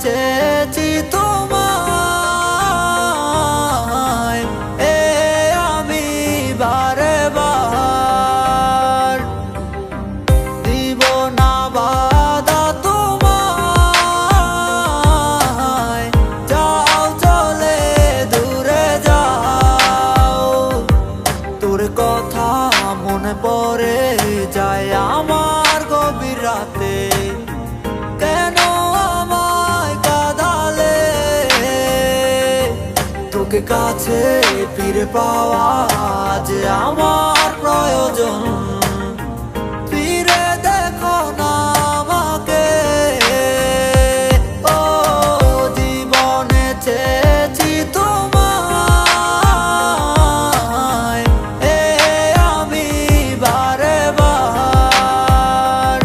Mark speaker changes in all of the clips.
Speaker 1: চেয়েছি তোমায় আমি বারে বার দিব না বাধা তোমায় যাও চলে দূরে যাও তোর কথা মনে পড়ে যায় আমার গভীর রাতে কেন তোকে কাছে ফিরে পাওয়া যে আমার প্রয়োজন ফিরে দেখো না আমাকে ও জীবনে চেয়েছি তোমায় আমি বারে বার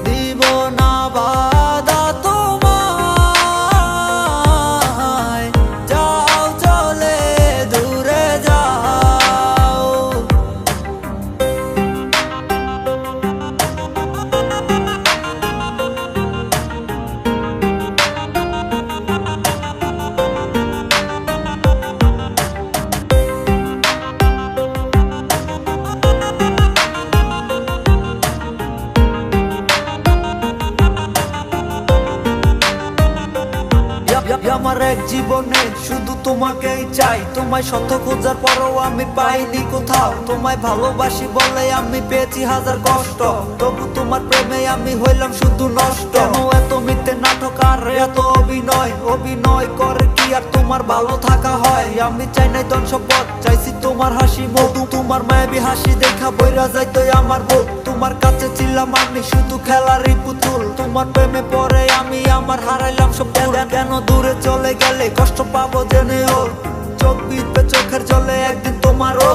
Speaker 1: দিব না বাধা আমার এক জীবনে শুধু তোমাকেই চাই তোমায় শত খোঁজার পরও আমি পাইনি কোথাও তোমায় ভালোবাসি বলে আমি পেয়েছি হাজার কষ্ট তবু তোমার প্রেমে আমি হইলাম শুধু নষ্ট এত মিথ্যে নাটক আর এত অভিনয় করে কি আর তোমার ভালো থাকা হয় আমি চাই নাই ধন সম্পদ চাইছি তোমার হাসি মধু তোমার মায়াবী হাসি দেখা বইরা যাইতো আমার বুক তোমার কাছে ছিলাম আমি শুধু খেলারই পুতুল তোমার প্রেমে পড়ে আমি আমার হারাইলাম সব কেন দূরে চলে গেলে কষ্ট পাবো জেনে ওর চোখ বিঁধবে চোখের জলে একদিন তোমারও